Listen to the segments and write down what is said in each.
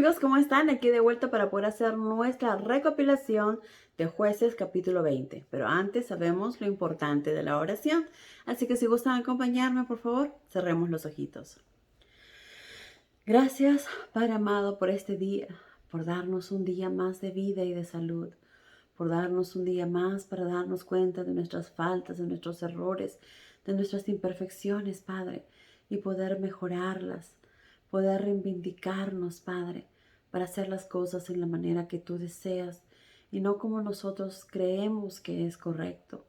amigos, ¿cómo están? Aquí de vuelta para poder hacer nuestra recopilación de Jueces capítulo 20. Pero antes sabemos lo importante de la oración. Así que si gustan acompañarme, por favor, cerremos los ojitos. Gracias, Padre amado, por este día, por darnos un día más de vida y de salud, por darnos un día más para darnos cuenta de nuestras faltas, de nuestros errores, de nuestras imperfecciones, Padre, y poder mejorarlas, poder reivindicarnos, Padre, para hacer las cosas en la manera que tú deseas y no como nosotros creemos que es correcto.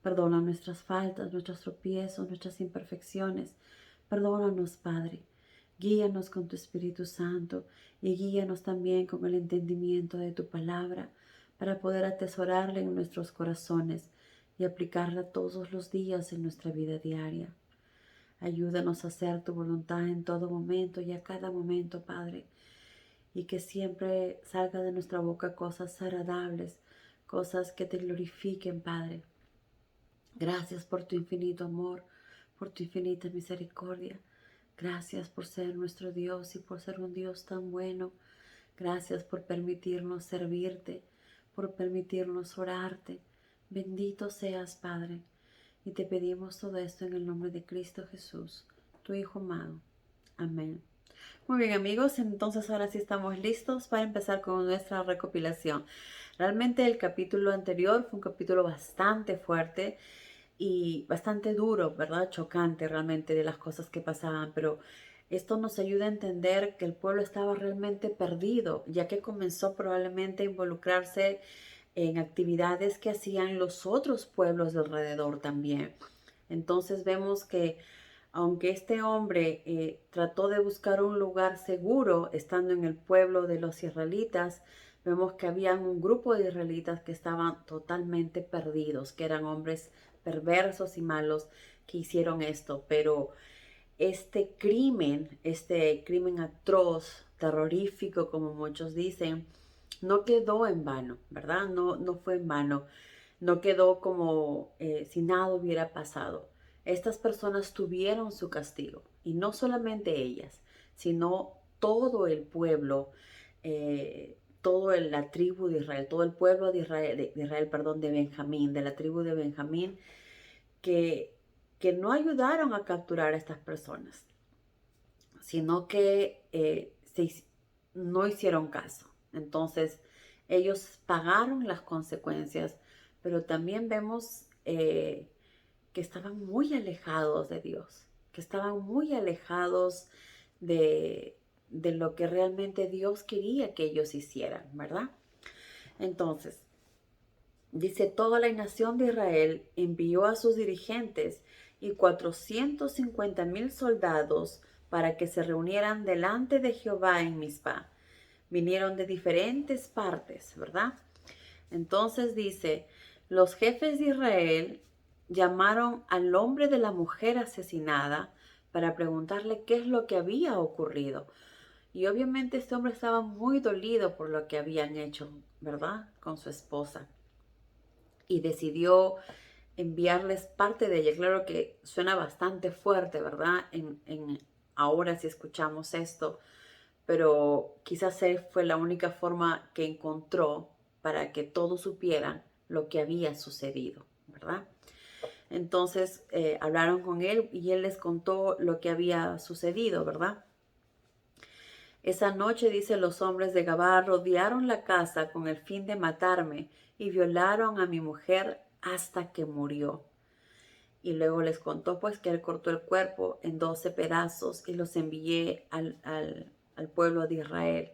Perdona nuestras faltas, nuestros tropiezos, nuestras imperfecciones. Perdónanos, Padre. Guíanos con tu Espíritu Santo y guíanos también con el entendimiento de tu palabra para poder atesorarla en nuestros corazones y aplicarla todos los días en nuestra vida diaria. Ayúdanos a hacer tu voluntad en todo momento y a cada momento, Padre, y que siempre salga de nuestra boca cosas agradables, cosas que te glorifiquen, Padre. Gracias por tu infinito amor, por tu infinita misericordia. Gracias por ser nuestro Dios y por ser un Dios tan bueno. Gracias por permitirnos servirte, por permitirnos orarte. Bendito seas, Padre. Y te pedimos todo esto en el nombre de Cristo Jesús, tu Hijo amado. Amén. Muy bien, amigos, entonces ahora sí estamos listos para empezar con nuestra recopilación. Realmente el capítulo anterior fue un capítulo bastante fuerte y bastante duro, ¿verdad? Chocante realmente de las cosas que pasaban, pero esto nos ayuda a entender que el pueblo estaba realmente perdido, ya que comenzó probablemente a involucrarse en actividades que hacían los otros pueblos de alrededor también. Entonces vemos que aunque este hombre trató de buscar un lugar seguro estando en el pueblo de los israelitas, vemos que había un grupo de israelitas que estaban totalmente perdidos, que eran hombres perversos y malos que hicieron esto. Pero este crimen atroz, terrorífico, como muchos dicen, no quedó en vano, ¿verdad? No fue en vano. No quedó como si nada hubiera pasado. Estas personas tuvieron su castigo. Y no solamente ellas, sino todo el pueblo, toda la tribu de Israel, todo el pueblo de Israel, de Benjamín, de la tribu de Benjamín, que, que no ayudaron a capturar a estas personas, sino que no hicieron caso. Entonces, ellos pagaron las consecuencias, pero también vemos que estaban muy alejados de Dios, que estaban muy alejados de lo que realmente Dios quería que ellos hicieran, ¿verdad? Entonces, dice, toda la nación de Israel envió a sus dirigentes y 450,000 soldados para que se reunieran delante de Jehová en Mizpah. Vinieron de diferentes partes, ¿verdad? Entonces dice, los jefes de Israel llamaron al hombre de la mujer asesinada para preguntarle qué es lo que había ocurrido. Y obviamente este hombre estaba muy dolido por lo que habían hecho, ¿verdad? Con su esposa. Y decidió enviarles parte de ella. Claro que suena bastante fuerte, ¿verdad? Ahora si escuchamos esto, pero quizás fue la única forma que encontró para que todos supieran lo que había sucedido, ¿verdad? Entonces hablaron con él y él les contó lo que había sucedido, ¿verdad? Esa noche, dice, los hombres de Gabá rodearon la casa con el fin de matarme y violaron a mi mujer hasta que murió. Y luego les contó pues que él cortó el cuerpo en 12 pedazos y los envié al pueblo de Israel.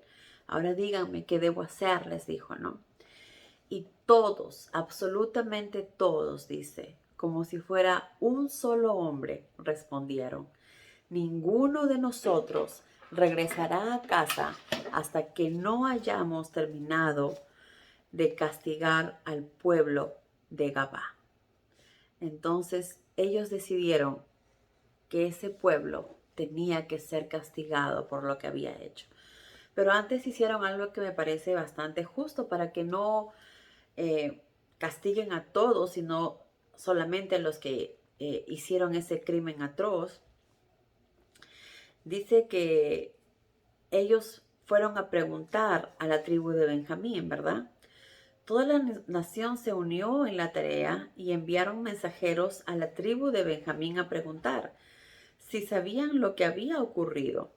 Ahora díganme qué debo hacer, les dijo, ¿no? Y todos, absolutamente todos, dice, como si fuera un solo hombre, respondieron, ninguno de nosotros regresará a casa hasta que no hayamos terminado de castigar al pueblo de Gabá. Entonces ellos decidieron que ese pueblo tenía que ser castigado por lo que había hecho. Pero antes hicieron algo que me parece bastante justo para que no castiguen a todos, sino solamente a los que hicieron ese crimen atroz. Dice que ellos fueron a preguntar a la tribu de Benjamín, ¿verdad? Toda la nación se unió en la tarea y enviaron mensajeros a la tribu de Benjamín a preguntar si sabían lo que había ocurrido.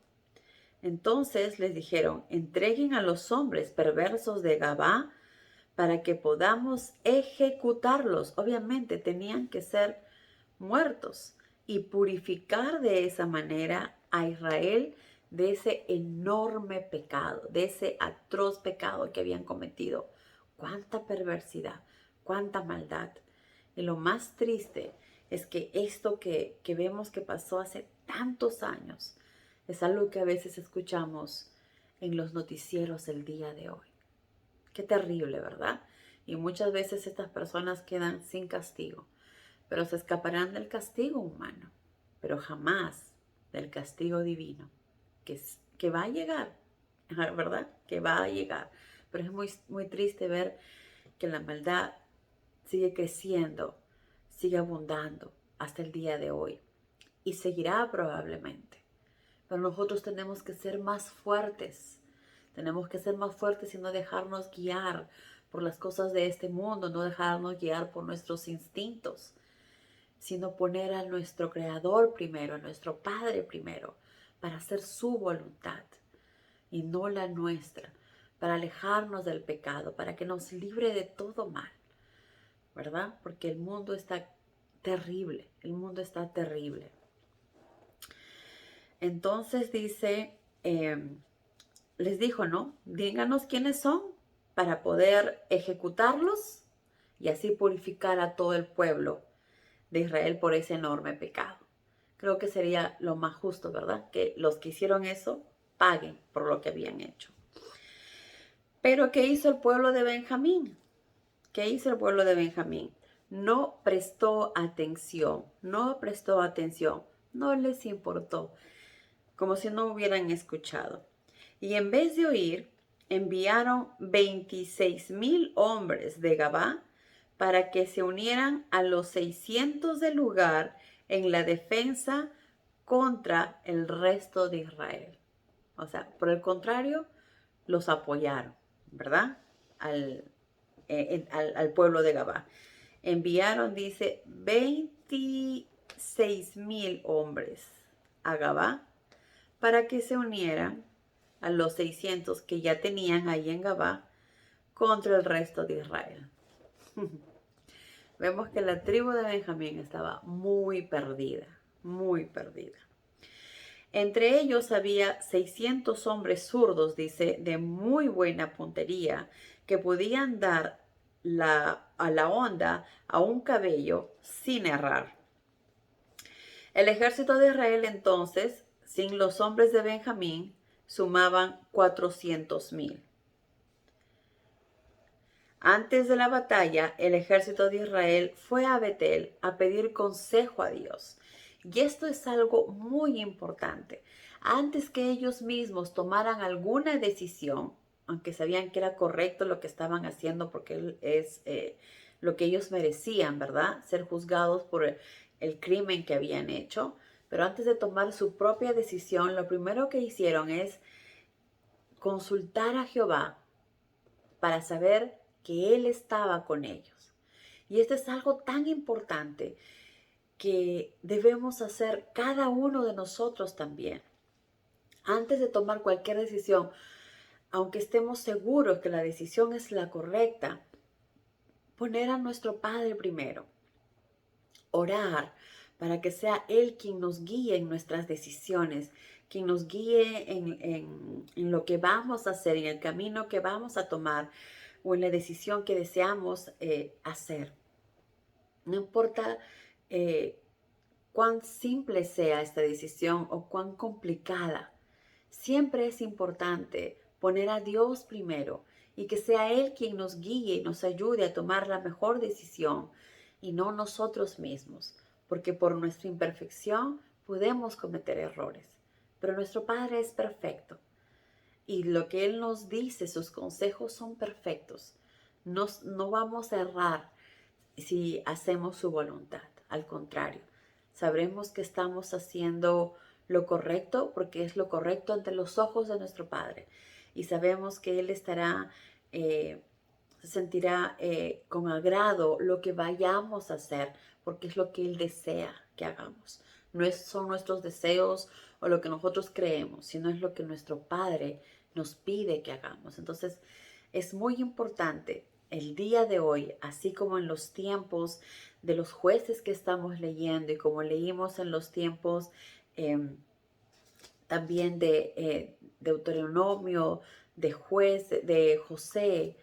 Entonces les dijeron: entreguen a los hombres perversos de Gabá para que podamos ejecutarlos. Obviamente tenían que ser muertos y purificar de esa manera a Israel de ese enorme pecado, de ese atroz pecado que habían cometido. Cuánta perversidad, cuánta maldad. Y lo más triste es que esto que vemos que pasó hace tantos años es algo que a veces escuchamos en los noticieros el día de hoy. Qué terrible, ¿verdad? Y muchas veces estas personas quedan sin castigo, pero se escaparán del castigo humano, pero jamás del castigo divino, que va a llegar, ¿verdad? Que va a llegar. Pero es muy, muy triste ver que la maldad sigue creciendo, sigue abundando hasta el día de hoy y seguirá probablemente. Pero nosotros tenemos que ser más fuertes. Tenemos que ser más fuertes y no dejarnos guiar por las cosas de este mundo, no dejarnos guiar por nuestros instintos, sino poner a nuestro Creador primero, a nuestro Padre primero, para hacer su voluntad y no la nuestra, para alejarnos del pecado, para que nos libre de todo mal, ¿verdad? Porque el mundo está terrible, el mundo está terrible. Entonces dice, les dijo, ¿no? Díganos quiénes son para poder ejecutarlos y así purificar a todo el pueblo de Israel por ese enorme pecado. Creo que sería lo más justo, ¿verdad? Que los que hicieron eso paguen por lo que habían hecho. Pero ¿qué hizo el pueblo de Benjamín? ¿Qué hizo el pueblo de Benjamín? No prestó atención, no prestó atención, no les importó, como si no hubieran escuchado. Y en vez de oír, enviaron 26,000 hombres de Gabá para que se unieran a los 600 del lugar en la defensa contra el resto de Israel. O sea, por el contrario, los apoyaron, ¿verdad? Al pueblo de Gabá. Enviaron, dice, 26,000 hombres a Gabá para que se unieran a los 600 que ya tenían ahí en Gabá contra el resto de Israel. Vemos que la tribu de Benjamín estaba muy perdida, muy perdida. Entre ellos había 600 hombres zurdos, dice, de muy buena puntería, que podían dar a la onda a un cabello sin errar. El ejército de Israel entonces, sin los hombres de Benjamín, sumaban 400,000. Antes de la batalla, el ejército de Israel fue a Betel a pedir consejo a Dios. Y esto es algo muy importante. Antes que ellos mismos tomaran alguna decisión, aunque sabían que era correcto lo que estaban haciendo porque es lo que ellos merecían, ¿verdad? Ser juzgados por el crimen que habían hecho. Pero antes de tomar su propia decisión, lo primero que hicieron es consultar a Jehová para saber que Él estaba con ellos. Y esto es algo tan importante que debemos hacer cada uno de nosotros también. Antes de tomar cualquier decisión, aunque estemos seguros que la decisión es la correcta, poner a nuestro Padre primero. Orar para que sea Él quien nos guíe en nuestras decisiones, quien nos guíe en lo que vamos a hacer, en el camino que vamos a tomar o en la decisión que deseamos hacer. No importa cuán simple sea esta decisión o cuán complicada, siempre es importante poner a Dios primero y que sea Él quien nos guíe y nos ayude a tomar la mejor decisión y no nosotros mismos, porque por nuestra imperfección podemos cometer errores, pero nuestro Padre es perfecto y lo que Él nos dice, sus consejos son perfectos. No vamos a errar si hacemos su voluntad. Al contrario, sabremos que estamos haciendo lo correcto porque es lo correcto ante los ojos de nuestro Padre. y sabemos que Él estará, se sentirá con agrado lo que vayamos a hacer, porque es lo que Él desea que hagamos. No son nuestros deseos o lo que nosotros creemos, sino es lo que nuestro Padre nos pide que hagamos. Entonces, es muy importante el día de hoy, así como en los tiempos de los jueces que estamos leyendo y como leímos en los tiempos también de Deuteronomio, de José,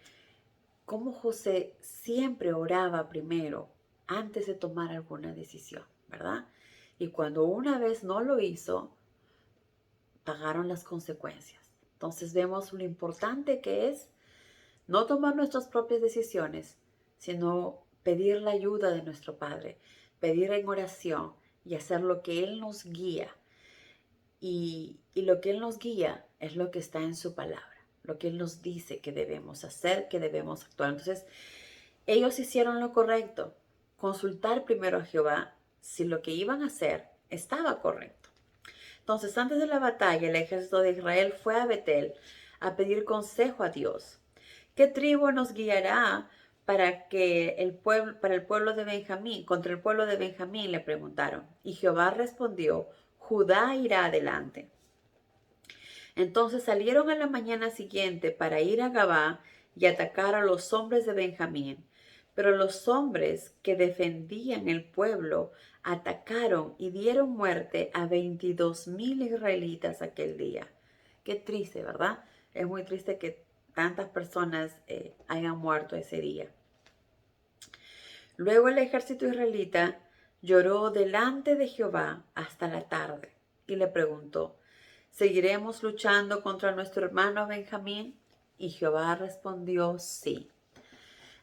como José siempre oraba primero antes de tomar alguna decisión, ¿verdad? Y cuando una vez no lo hizo, pagaron las consecuencias. Entonces vemos lo importante que es no tomar nuestras propias decisiones, sino pedir la ayuda de nuestro Padre, pedir en oración y hacer lo que Él nos guía. Y lo que Él nos guía es lo que está en su palabra, lo que Él nos dice que debemos hacer, que debemos actuar. Entonces, ellos hicieron lo correcto, consultar primero a Jehová si lo que iban a hacer estaba correcto. Entonces, antes de la batalla, el ejército de Israel fue a Betel a pedir consejo a Dios. ¿Qué tribu nos guiará para el pueblo de Benjamín, contra el pueblo de Benjamín? Le preguntaron. Y Jehová respondió: Judá irá adelante. Entonces salieron a la mañana siguiente para ir a Gabá y atacar a los hombres de Benjamín. Pero los hombres que defendían el pueblo atacaron y dieron muerte a 22,000 israelitas aquel día. Qué triste, ¿verdad? Es muy triste que tantas personas hayan muerto ese día. Luego el ejército israelita lloró delante de Jehová hasta la tarde y le preguntó: ¿seguiremos luchando contra nuestro hermano Benjamín? Y Jehová respondió: sí.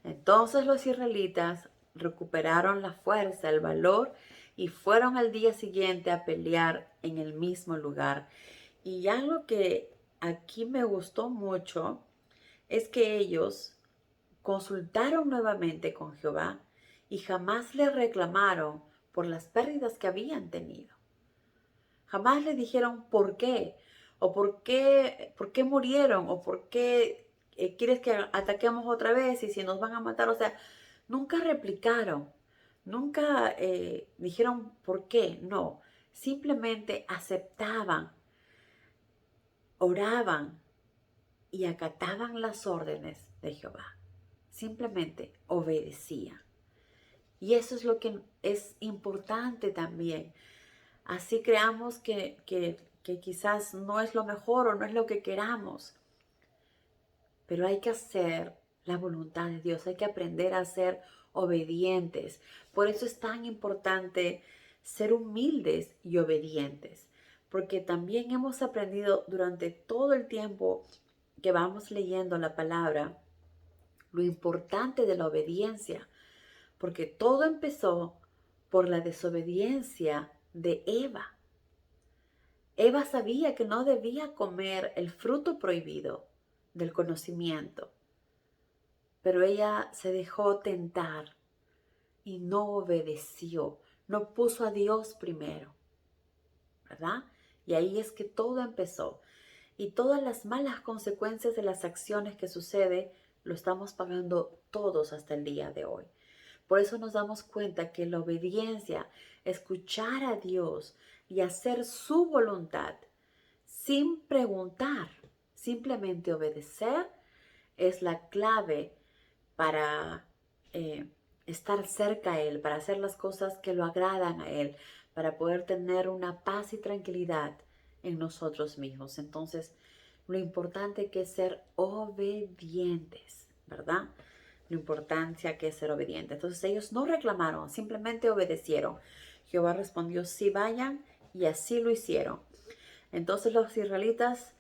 Entonces los israelitas recuperaron la fuerza, el valor, y fueron al día siguiente a pelear en el mismo lugar. Y algo que aquí me gustó mucho es que ellos consultaron nuevamente con Jehová y jamás le reclamaron por las pérdidas que habían tenido. Jamás le dijeron por qué, o por qué murieron, o por qué quieres que ataquemos otra vez y si nos van a matar. O sea, nunca replicaron, nunca dijeron por qué, no. Simplemente aceptaban, oraban y acataban las órdenes de Jehová. Simplemente obedecían. Y eso es lo que es importante también. Así creamos que quizás no es lo mejor o no es lo que queramos, pero hay que hacer la voluntad de Dios, hay que aprender a ser obedientes. Por eso es tan importante ser humildes y obedientes, porque también hemos aprendido durante todo el tiempo que vamos leyendo la palabra lo importante de la obediencia, porque todo empezó por la desobediencia de Eva. Eva sabía que no debía comer el fruto prohibido del conocimiento, pero ella se dejó tentar y no obedeció, no puso a Dios primero, ¿verdad? Y ahí es que todo empezó. Y todas las malas consecuencias de las acciones que sucede lo estamos pagando todos hasta el día de hoy. Por eso nos damos cuenta que la obediencia, escuchar a Dios y hacer su voluntad sin preguntar, simplemente obedecer, es la clave para estar cerca a Él, para hacer las cosas que lo agradan a Él, para poder tener una paz y tranquilidad en nosotros mismos. Entonces, lo importante que es ser obedientes, ¿verdad? La importancia que es ser obediente. Entonces ellos no reclamaron, simplemente obedecieron. Jehová respondió: sí, vayan, y así lo hicieron. Entonces los israelitas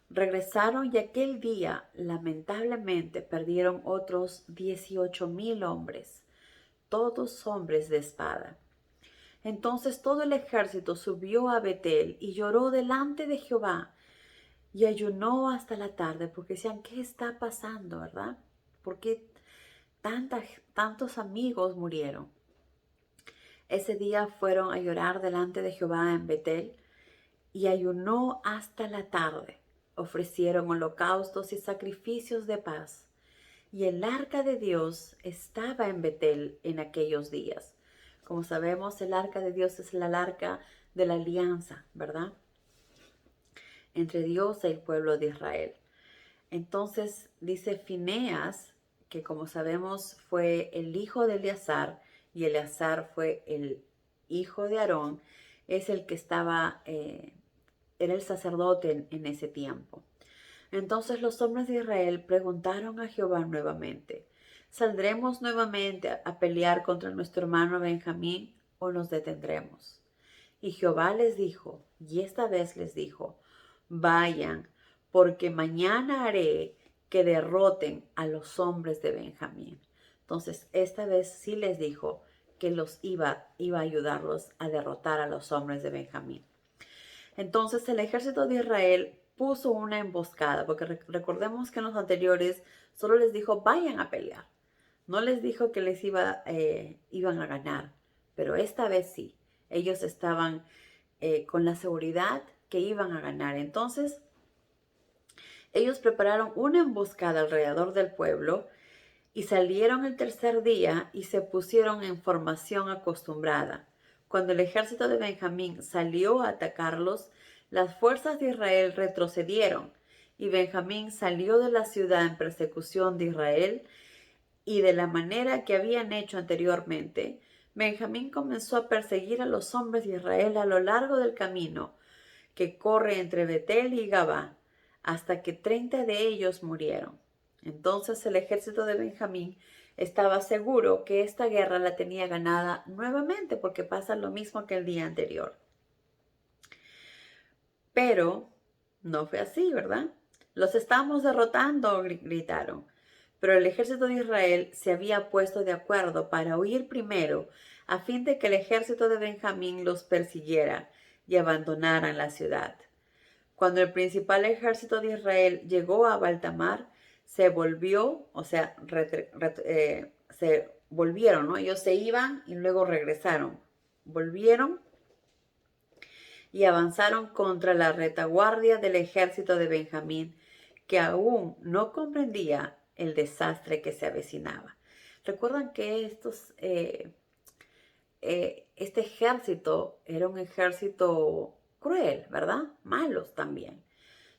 regresaron y aquel día lamentablemente perdieron otros 18,000 hombres, todos hombres de espada. Entonces todo el ejército subió a Betel y lloró delante de Jehová y ayunó hasta la tarde, porque decían: ¿qué está pasando, verdad? ¿Por qué tantos amigos murieron? Ese día fueron a llorar delante de Jehová en Betel y ayunó hasta la tarde. ofrecieron holocaustos y sacrificios de paz. Y el arca de Dios estaba en Betel en aquellos días. Como sabemos, el arca de Dios es el arca de la alianza, ¿verdad? Entre Dios y el pueblo de Israel. Entonces dice Fineas, que como sabemos fue el hijo de Eleazar, y Eleazar fue el hijo de Aarón, es el que estaba, era el sacerdote en ese tiempo. Entonces los hombres de Israel preguntaron a Jehová nuevamente: ¿saldremos nuevamente a pelear contra nuestro hermano Benjamín o nos detendremos? Y Jehová les dijo, y esta vez les dijo: vayan, porque mañana haré que derroten a los hombres de Benjamín. Entonces esta vez sí les dijo que iba a ayudarlos a derrotar a los hombres de Benjamín. Entonces el ejército de Israel puso una emboscada, porque recordemos que en los anteriores solo les dijo vayan a pelear. No les dijo que les iban a ganar, pero esta vez sí. Ellos estaban con la seguridad que iban a ganar. Entonces ellos prepararon una emboscada alrededor del pueblo y salieron el tercer día y se pusieron en formación acostumbrada. Cuando el ejército de Benjamín salió a atacarlos, las fuerzas de Israel retrocedieron y Benjamín salió de la ciudad en persecución de Israel, y de la manera que habían hecho anteriormente, Benjamín comenzó a perseguir a los hombres de Israel a lo largo del camino que corre entre Betel y Gabá, hasta que 30 de ellos murieron. Entonces el ejército de Benjamín estaba seguro que esta guerra la tenía ganada nuevamente, porque pasa lo mismo que el día anterior. Pero no fue así, ¿verdad? Los estamos derrotando, gritaron. Pero el ejército de Israel se había puesto de acuerdo para huir primero, a fin de que el ejército de Benjamín los persiguiera y abandonaran la ciudad. Cuando el principal ejército de Israel llegó a Baltamar, se volvió, o sea, se volvieron, ¿no? Ellos se iban y luego regresaron. Volvieron y avanzaron contra la retaguardia del ejército de Benjamín, que aún no comprendía el desastre que se avecinaba. Recuerdan que este ejército era un ejército cruel, ¿verdad? Malos también.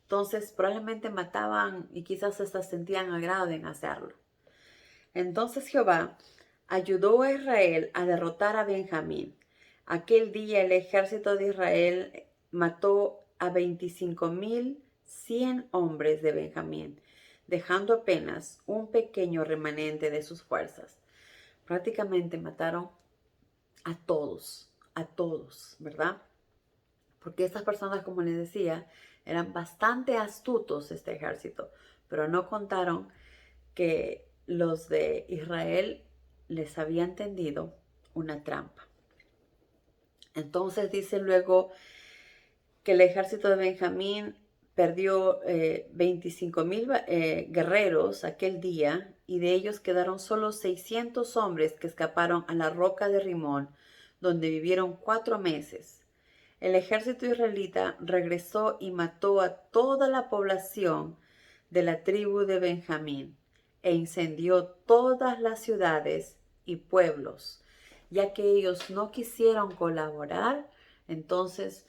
Entonces probablemente mataban y quizás hasta sentían agrado en hacerlo. Entonces Jehová ayudó a Israel a derrotar a Benjamín. Aquel día el ejército de Israel mató a 25,100 hombres de Benjamín, dejando apenas un pequeño remanente de sus fuerzas. Prácticamente mataron a todos, ¿verdad? Porque estas personas, como les decía, eran bastante astutos, este ejército, pero no contaron que los de Israel les habían tendido una trampa. Entonces dice luego que el ejército de Benjamín perdió 25,000 guerreros aquel día, y de ellos quedaron solo 600 hombres que escaparon a la roca de Rimón, donde vivieron 4 meses. El ejército israelita regresó y mató a toda la población de la tribu de Benjamín e incendió todas las ciudades y pueblos, ya que ellos no quisieron colaborar. Entonces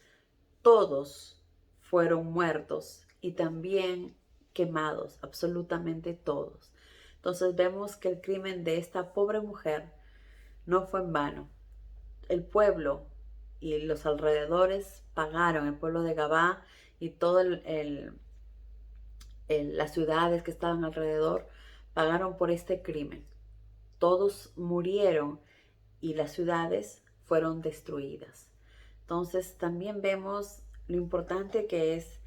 todos fueron muertos y también quemados, absolutamente todos. Entonces vemos que el crimen de esta pobre mujer no fue en vano. El pueblo y los alrededores pagaron, el pueblo de Gabá y todas las ciudades que estaban alrededor pagaron por este crimen. Todos murieron y las ciudades fueron destruidas. Entonces también vemos lo importante que es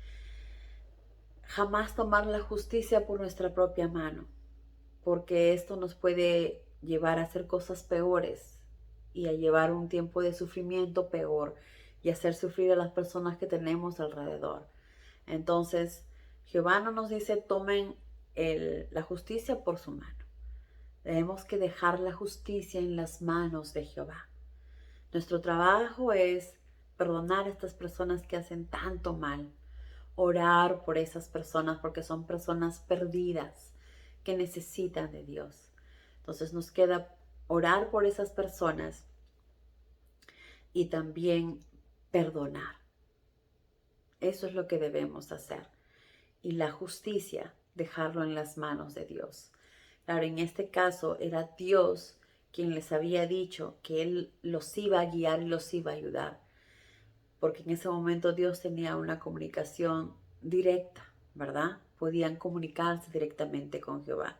jamás tomar la justicia por nuestra propia mano, porque esto nos puede llevar a hacer cosas peores y a llevar un tiempo de sufrimiento peor y hacer sufrir a las personas que tenemos alrededor. Entonces, Jehová no nos dice tomen la justicia por su mano. Tenemos que dejar la justicia en las manos de Jehová. Nuestro trabajo es perdonar a estas personas que hacen tanto mal, orar por esas personas porque son personas perdidas que necesitan de Dios. Entonces nos queda orar por esas personas y también perdonar. Eso es lo que debemos hacer. Y la justicia, dejarlo en las manos de Dios. Claro, en este caso era Dios quien les había dicho que Él los iba a guiar y los iba a ayudar. Porque en ese momento Dios tenía una comunicación directa, ¿verdad? Podían comunicarse directamente con Jehová.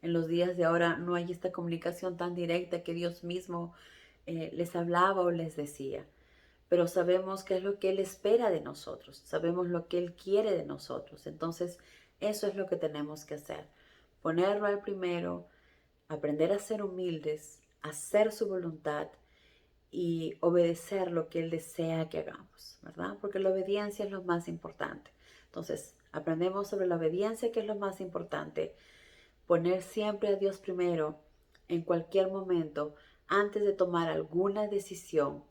En los días de ahora no hay esta comunicación tan directa que Dios mismo les hablaba o les decía. Pero sabemos qué es lo que Él espera de nosotros, sabemos lo que Él quiere de nosotros. Entonces, eso es lo que tenemos que hacer. Ponerlo al primero, aprender a ser humildes, hacer su voluntad y obedecer lo que Él desea que hagamos, ¿verdad? Porque la obediencia es lo más importante. Entonces, aprendemos sobre la obediencia, que es lo más importante. Poner siempre a Dios primero en cualquier momento, antes de tomar alguna decisión,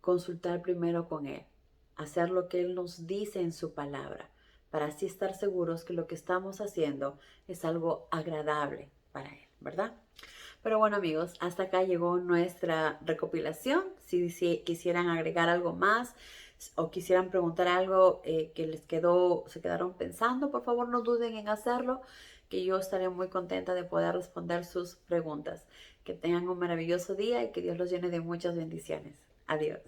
consultar primero con Él, hacer lo que Él nos dice en su palabra, para así estar seguros que lo que estamos haciendo es algo agradable para Él, ¿verdad? Pero bueno amigos, hasta acá llegó nuestra recopilación. Si quisieran agregar algo más o quisieran preguntar algo que se quedaron pensando, por favor no duden en hacerlo, que yo estaré muy contenta de poder responder sus preguntas. Que tengan un maravilloso día y que Dios los llene de muchas bendiciones. Adiós.